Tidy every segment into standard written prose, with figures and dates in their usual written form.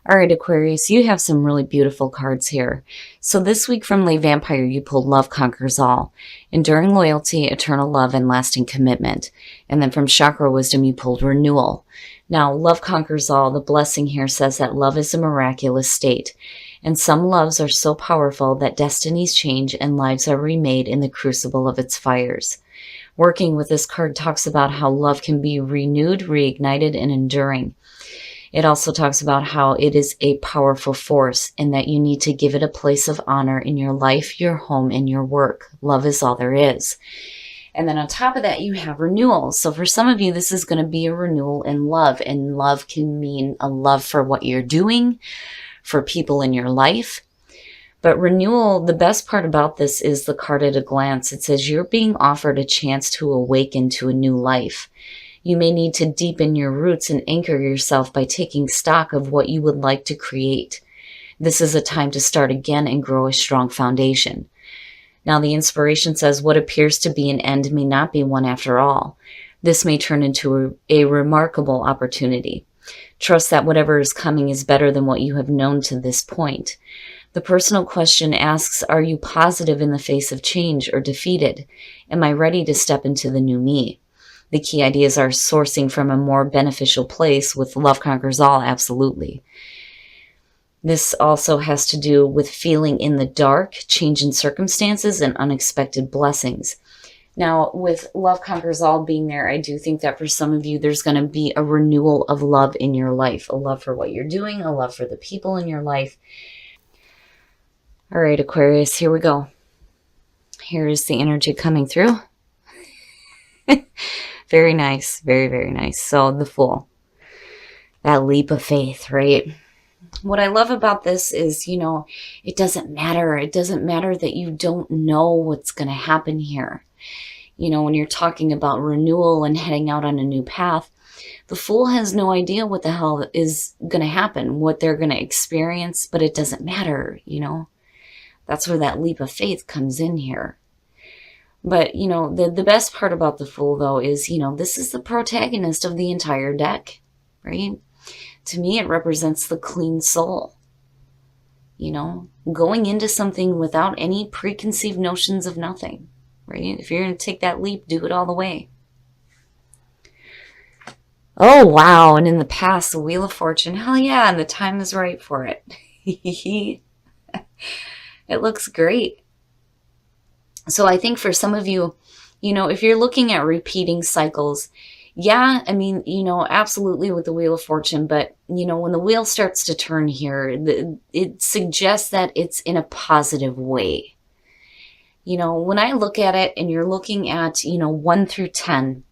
All right, Aquarius, you have some really beautiful cards here. So this week from Lay Vampire, you pulled Love Conquers All, Enduring Loyalty, Eternal Love, and Lasting Commitment. And then from Chakra Wisdom, you pulled Renewal. Now, Love Conquers All, the blessing here says that love is a miraculous state. And some loves are so powerful that destinies change and lives are remade in the crucible of its fires. Working with this card talks about how love can be renewed, reignited, and enduring. It also talks about how it is a powerful force and that you need to give it a place of honor in your life, your home, and your work. Love is all there is. And then on top of that, you have renewal. So for some of you, this is going to be a renewal in love. And love can mean a love for what you're doing, for people in your life. But renewal, the best part about this is the card at a glance. It says you're being offered a chance to awaken to a new life. You may need to deepen your roots and anchor yourself by taking stock of what you would like to create. This is a time to start again and grow a strong foundation. Now, the inspiration says what appears to be an end may not be one after all. This may turn into a remarkable opportunity. Trust that whatever is coming is better than what you have known to this point. The personal question asks, are you positive in the face of change or defeated? Am I ready to step into the new me? The key ideas are sourcing from a more beneficial place with Love Conquers All, absolutely. This also has to do with feeling in the dark, change in circumstances, and unexpected blessings. Now, with Love Conquers All being there, I do think that for some of you, there's going to be a renewal of love in your life. A love for what you're doing, a love for the people in your life. All right, Aquarius, here we go. Here is the energy coming through. Very nice. Very, very nice. So the Fool. That leap of faith, right? What I love about this is, it doesn't matter. It doesn't matter that you don't know what's going to happen here. When you're talking about renewal and heading out on a new path, the Fool has no idea what the hell is going to happen, what they're going to experience, but it doesn't matter, That's where that leap of faith comes in here. But, the best part about the Fool, though, is, this is the protagonist of the entire deck, right? To me, it represents the clean soul. Going into something without any preconceived notions of nothing, right? If you're going to take that leap, do it all the way. Oh, wow. And in the past, the Wheel of Fortune, hell yeah, and the time is right for it. It looks great. So I think for some of you, if you're looking at repeating cycles, yeah, I mean, absolutely with the Wheel of Fortune, but, when the wheel starts to turn here, it suggests that it's in a positive way. When I look at it and you're looking at, 1 through 10,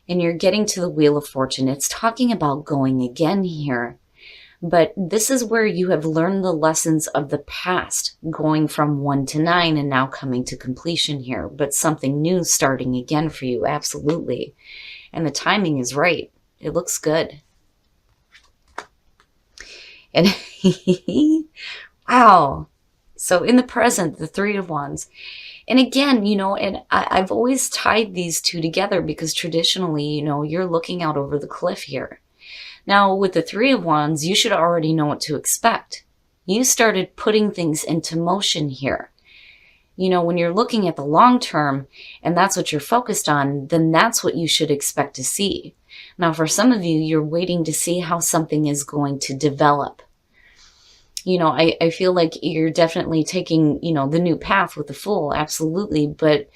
and you're getting to the Wheel of Fortune, it's talking about going again here. But this is where you have learned the lessons of the past, going from 1 to 9 and now coming to completion here. But something new starting again for you, absolutely. And the timing is right. It looks good. And wow. So in the present, the 3 of Wands. And again, and I've always tied these two together because traditionally, you're looking out over the cliff here. Now, with the 3 of Wands, you should already know what to expect. You started putting things into motion here. When you're looking at the long term and that's what you're focused on, then that's what you should expect to see. Now, for some of you, you're waiting to see how something is going to develop. I feel like you're definitely taking, the new path with the Fool, absolutely. But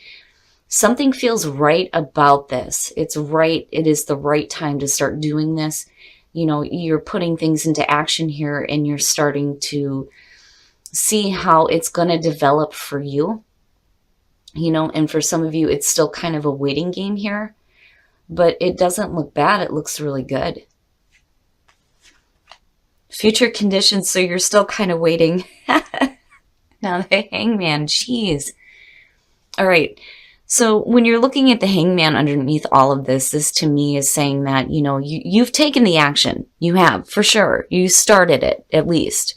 something feels right about this. It's right. It is the right time to start doing this. You're putting things into action here and you're starting to see how it's going to develop for you. And for some of you, it's still kind of a waiting game here, but it doesn't look bad. It looks really good. Future conditions, so you're still kind of waiting. Now the Hangman, geez. All right. So when you're looking at the Hangman underneath all of this, this to me is saying that, you've taken the action. You have, for sure. You started it, at least.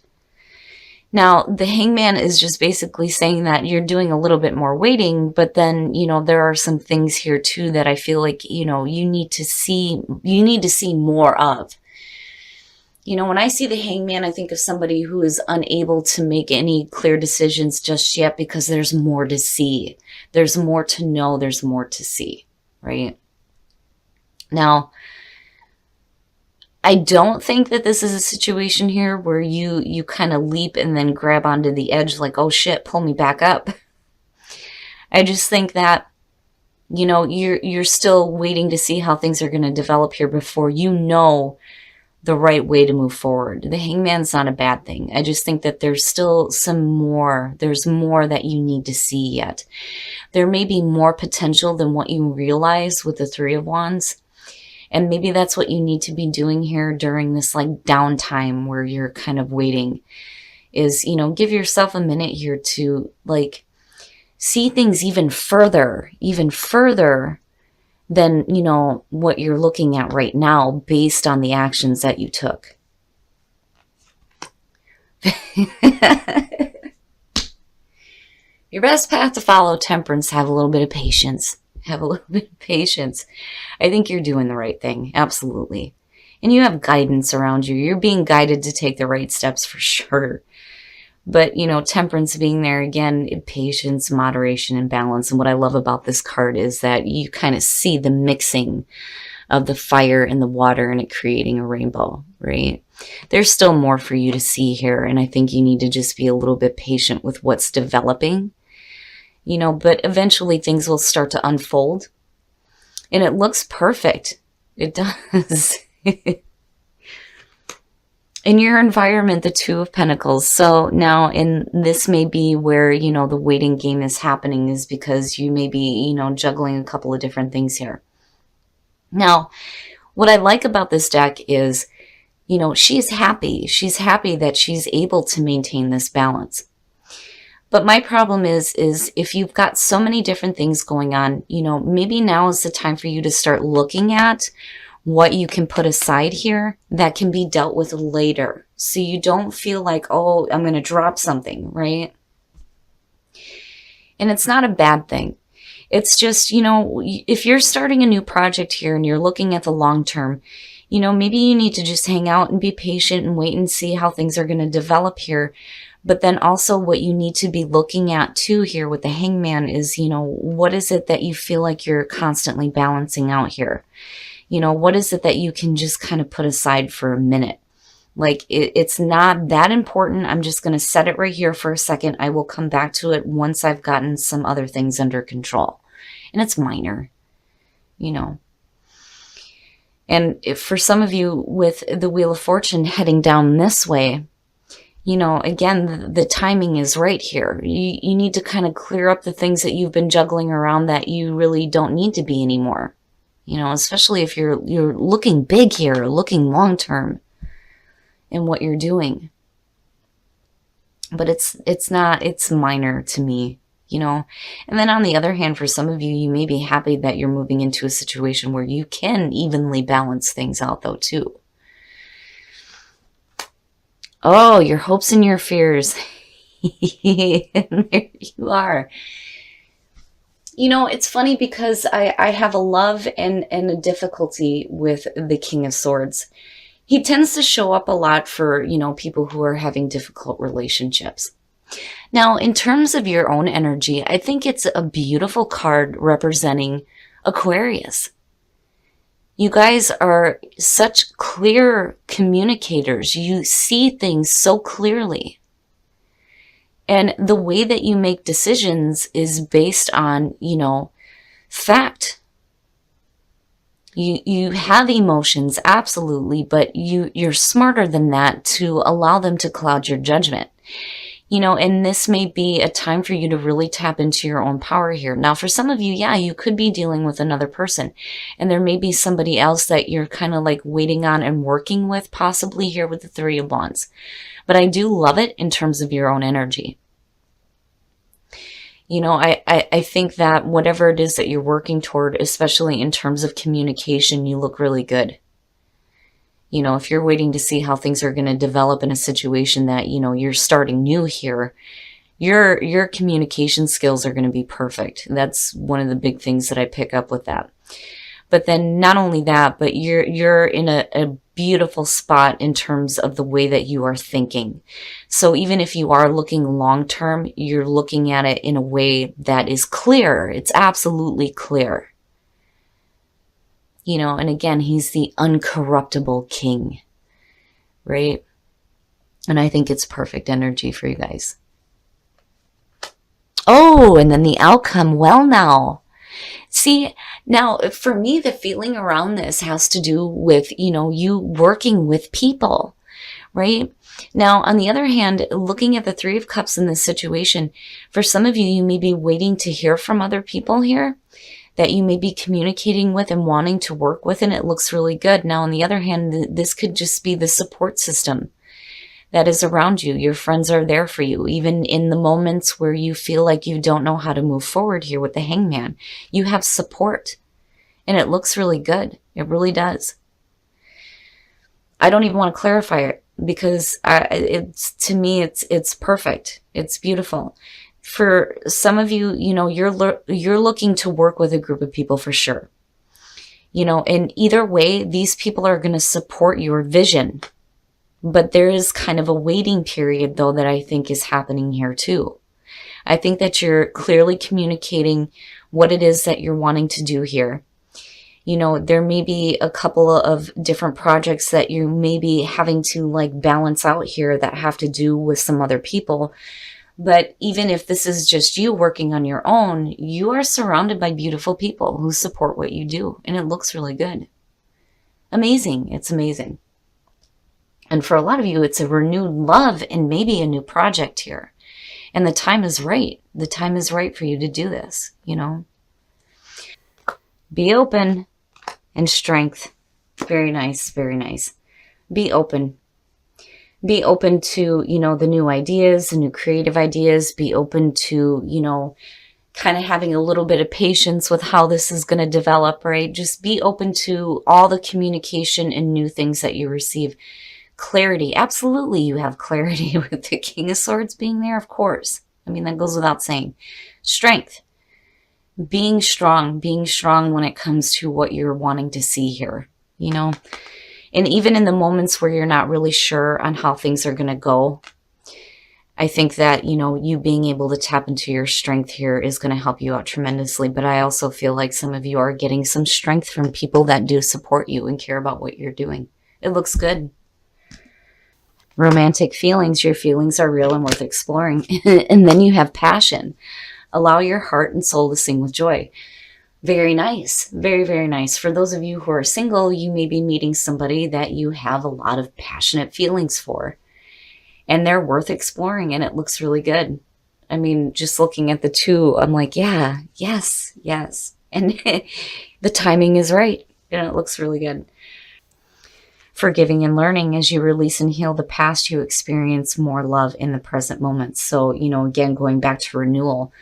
Now, the Hangman is just basically saying that you're doing a little bit more waiting, but then, there are some things here too that I feel like, you need to see more of. You know, when I see the Hangman, I think of somebody who is unable to make any clear decisions just yet because there's more to see. There's more to know. There's more to see, right? Now, I don't think that this is a situation here where you kind of leap and then grab onto the edge like, oh shit, pull me back up. I just think that, you know, you're still waiting to see how things are going to develop here before you know the right way to move forward. The Hangman's not a bad thing. I just think that there's still there's more that you need to see yet. There may be more potential than what you realize with the Three of Wands. And maybe that's what you need to be doing here during this like downtime where you're kind of waiting, is, you know, give yourself a minute here to like see things even further than, you know, what you're looking at right now based on the actions that you took. Your best path to follow, Temperance. Have a little bit of patience. Have a little bit of patience. I think you're doing the right thing. Absolutely. And you have guidance around you. You're being guided to take the right steps for sure. But, you know, Temperance being there again, patience, moderation, and balance. And what I love about this card is that you kind of see the mixing of the fire and the water and it creating a rainbow, right? There's still more for you to see here. And I think you need to just be a little bit patient with what's developing, you know, but eventually things will start to unfold. And it looks perfect. It does. In your environment, the Two of Pentacles. So now, and this may be where, you know, the waiting game is happening, is because you may be, you know, juggling a couple of different things here. Now, what I like about this deck is, you know, she's happy. She's happy that she's able to maintain this balance. But my problem is if you've got so many different things going on, you know, maybe now is the time for you to start looking at what you can put aside here that can be dealt with later. So you don't feel like, oh, I'm going to drop something, right? And it's not a bad thing. It's just, you know, if you're starting a new project here and you're looking at the long term, you know, maybe you need to just hang out and be patient and wait and see how things are going to develop here. But then also what you need to be looking at too here with the Hangman is, you know, what is it that you feel like you're constantly balancing out here? You know, what is it that you can just kind of put aside for a minute? Like, it's not that important. I'm just going to set it right here for a second. I will come back to it once I've gotten some other things under control. And it's minor, you know. And if for some of you with the Wheel of Fortune heading down this way, you know, again, the timing is right here. You need to kind of clear up the things that you've been juggling around that you really don't need to be anymore. You know, especially if you're looking big here, looking long-term in what you're doing. But it's not, it's minor to me, you know. And then on the other hand, for some of you, you may be happy that you're moving into a situation where you can evenly balance things out though too. Oh, your hopes and your fears. And there you are. You know, it's funny because I have a love and a difficulty with the King of Swords. He tends to show up a lot for, you know, people who are having difficult relationships. Now, in terms of your own energy, I think it's a beautiful card representing Aquarius. You guys are such clear communicators. You see things so clearly. And the way that you make decisions is based on, you know, fact. You have emotions, absolutely, but you're smarter than that to allow them to cloud your judgment. You know, and this may be a time for you to really tap into your own power here. Now, for some of you, yeah, you could be dealing with another person. And there may be somebody else that you're kind of like waiting on and working with, possibly here with the Three of Wands. But I do love it in terms of your own energy. You know, I think that whatever it is that you're working toward, especially in terms of communication, you look really good. You know, if you're waiting to see how things are going to develop in a situation that, you know, you're starting new here, your communication skills are going to be perfect. That's one of the big things that I pick up with that. But then not only that, but you're in a beautiful spot in terms of the way that you are thinking. So even if you are looking long term, you're looking at it in a way that is clear. It's absolutely clear. You know, and again, he's the uncorruptible king, right? And I think it's perfect energy for you guys. Oh, and then the outcome. Well, now, see, now for me, the feeling around this has to do with, you know, you working with people, right? Now, on the other hand, looking at the Three of Cups in this situation, for some of you, you may be waiting to hear from other people here that you may be communicating with and wanting to work with, and it looks really good. Now, on the other hand, this could just be the support system that is around you. Your friends are there for you, even in the moments where you feel like you don't know how to move forward here with the Hangman. You have support, and it looks really good. It really does. I don't even want to clarify it because it's, to me, it's perfect. It's beautiful. For some of you, you know, you're looking to work with a group of people for sure. You know, and either way, these people are going to support your vision. But there is kind of a waiting period, though, that I think is happening here, too. I think that you're clearly communicating what it is that you're wanting to do here. You know, there may be a couple of different projects that you may be having to, like, balance out here that have to do with some other people. But even if this is just you working on your own, you are surrounded by beautiful people who support what you do. And it looks really good. Amazing. It's amazing. And for a lot of you, it's a renewed love and maybe a new project here. And the time is right. The time is right for you to do this, you know. Be open and strength. Very nice, very nice. Be open. Be open to, you know, the new ideas, the new creative ideas. Be open to, you know, kind of having a little bit of patience with how this is going to develop, right? Just be open to all the communication and new things that you receive. Clarity. Absolutely, you have clarity with the King of Swords being there, of course. I mean, that goes without saying. Strength. Being strong when it comes to what you're wanting to see here, you know. And even in the moments where you're not really sure on how things are going to go, I think that, you know, you being able to tap into your strength here is going to help you out tremendously. But I also feel like some of you are getting some strength from people that do support you and care about what you're doing. It looks good. Romantic feelings. Your feelings are real and worth exploring. And then you have passion. Allow your heart and soul to sing with joy. Very nice. Very, very nice. For those of you who are single, you may be meeting somebody that you have a lot of passionate feelings for. And they're worth exploring, and it looks really good. I mean, just looking at the two, I'm like, yeah, yes, yes. And the timing is right, and it looks really good. Forgiving and learning. As you release and heal the past, you experience more love in the present moment. So, you know, again, going back to renewal,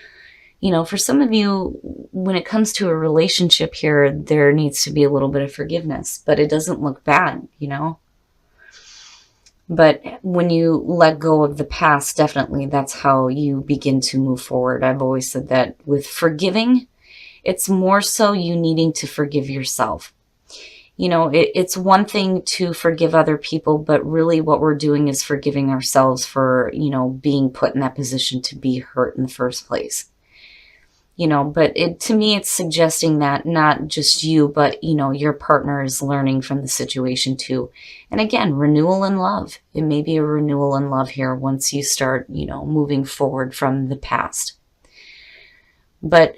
you know, for some of you, when it comes to a relationship here, there needs to be a little bit of forgiveness, but it doesn't look bad, you know. But when you let go of the past, definitely that's how you begin to move forward. I've always said that with forgiving, it's more so you needing to forgive yourself. You know, it's one thing to forgive other people, but really what we're doing is forgiving ourselves for, you know, being put in that position to be hurt in the first place. You know, but to me, it's suggesting that not just you, but, you know, your partner is learning from the situation too. And again, renewal in love. It may be a renewal in love here once you start, you know, moving forward from the past. But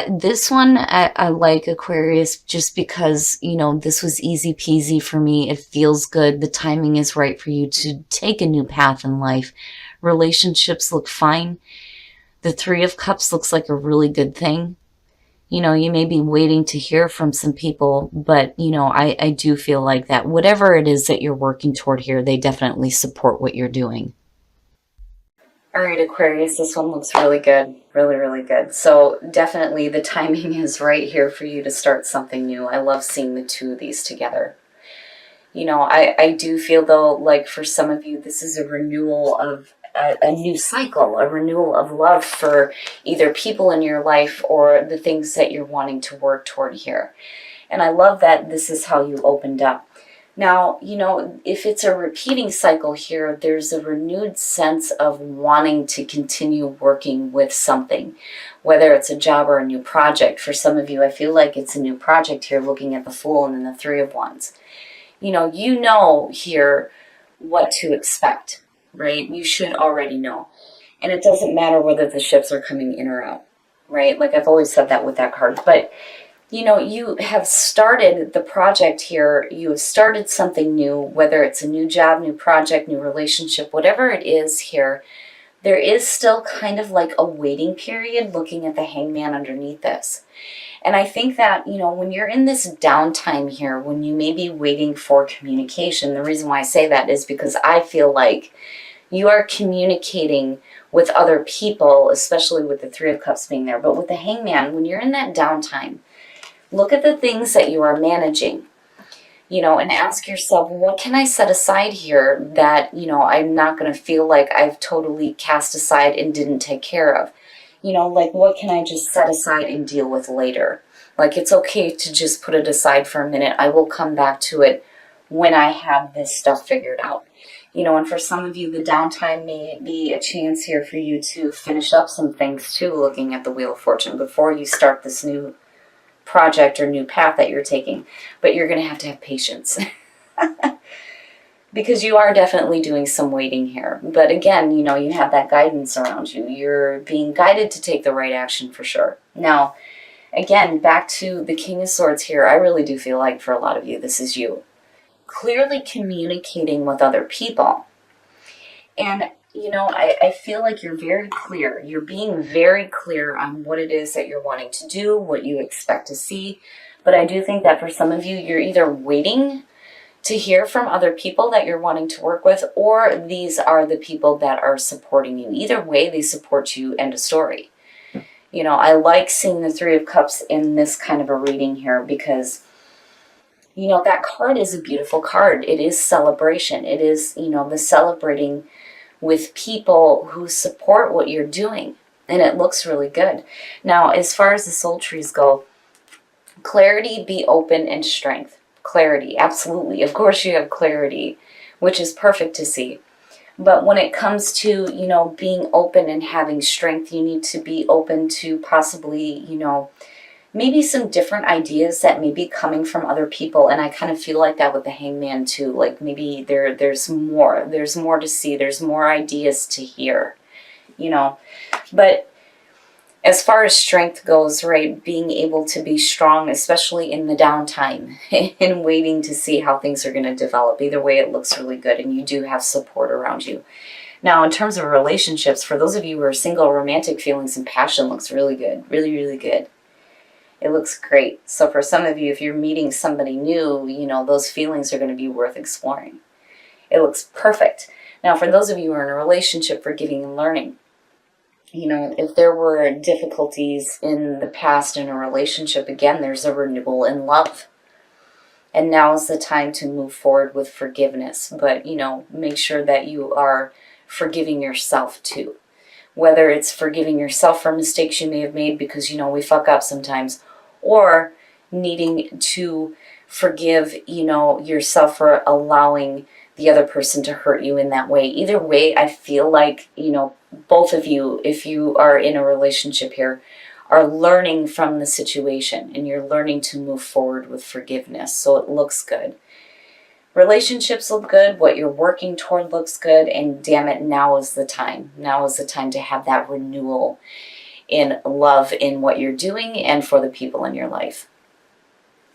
this one, I like, Aquarius, just because, you know, this was easy peasy for me. It feels good. The timing is right for you to take a new path in life. Relationships look fine. The Three of Cups looks like a really good thing. You know, you may be waiting to hear from some people, but, you know, I do feel like that whatever it is that you're working toward here, they definitely support what you're doing. All right, Aquarius, this one looks really good. Really, really good. So definitely the timing is right here for you to start something new. I love seeing the two of these together. You know, I do feel, though, like for some of you, this is a renewal of a new cycle, a renewal of love for either people in your life or the things that you're wanting to work toward here. And I love that this is how you opened up. Now, if it's a repeating cycle here, there's a renewed sense of wanting to continue working with something, whether it's a job or a new project. For some of you, I feel like it's a new project here, looking at the Fool and then the Three of Wands. You know here what to expect, right? You should already know. And it doesn't matter whether the ships are coming in or out, right? Like I've always said that with that card. But you have started the project here. You have started something new, whether it's a new job, new project, new relationship, whatever it is here. There is still kind of like a waiting period looking at the Hangman underneath this. And I think that, when you're in this downtime here, when you may be waiting for communication, the reason why I say that is because I feel like you are communicating with other people, especially with the Three of Cups being there. But with the Hangman, when you're in that downtime, look at the things that you are managing, and ask yourself, what can I set aside here that, I'm not going to feel like I've totally cast aside and didn't take care of? Like what can I just set aside and deal with later? Like it's okay to just put it aside for a minute. I will come back to it when I have this stuff figured out. And for some of you, the downtime may be a chance here for you to finish up some things too, looking at the Wheel of Fortune before you start this new project or new path that you're taking. But you're going to have patience because you are definitely doing some waiting here. But again, you have that guidance around you. You're being guided to take the right action for sure. Now, again, back to the King of Swords here, I really do feel like for a lot of you, this is you clearly communicating with other people. And I feel like you're very clear. You're being very clear on what it is that you're wanting to do, what you expect to see. But I do think that for some of you, you're either waiting to hear from other people that you're wanting to work with, or these are the people that are supporting you. Either way, they support you. End of story. I like seeing the Three of Cups in this kind of a reading here because that card is a beautiful card. It is celebration. It is, the celebrating with people who support what you're doing. And it looks really good. Now, as far as the soul trees go, clarity, be open, and strength. Clarity, absolutely. Of course you have clarity, which is perfect to see. But when it comes to, being open and having strength, you need to be open to possibly, maybe some different ideas that may be coming from other people. And I kind of feel like that with the Hangman too. Like maybe there's more to see. There's more ideas to hear, But as far as strength goes, right, being able to be strong, especially in the downtime and waiting to see how things are going to develop. Either way, it looks really good and you do have support around you. Now, in terms of relationships, for those of you who are single, romantic feelings and passion looks really good. Really, really good. It looks great. So for some of you, if you're meeting somebody new, those feelings are going to be worth exploring. It looks perfect. Now, for those of you who are in a relationship, forgiving and learning, if there were difficulties in the past in a relationship, again, there's a renewal in love. And now is the time to move forward with forgiveness. But, make sure that you are forgiving yourself too. Whether it's forgiving yourself for mistakes you may have made because, we fuck up sometimes, or needing to forgive, yourself for allowing the other person to hurt you in that way. Either way, I feel like, both of you, if you are in a relationship here, are learning from the situation and you're learning to move forward with forgiveness. So it looks good. Relationships look good. What you're working toward looks good. And damn it, now is the time. Now is the time to have that renewal in love in what you're doing and for the people in your life.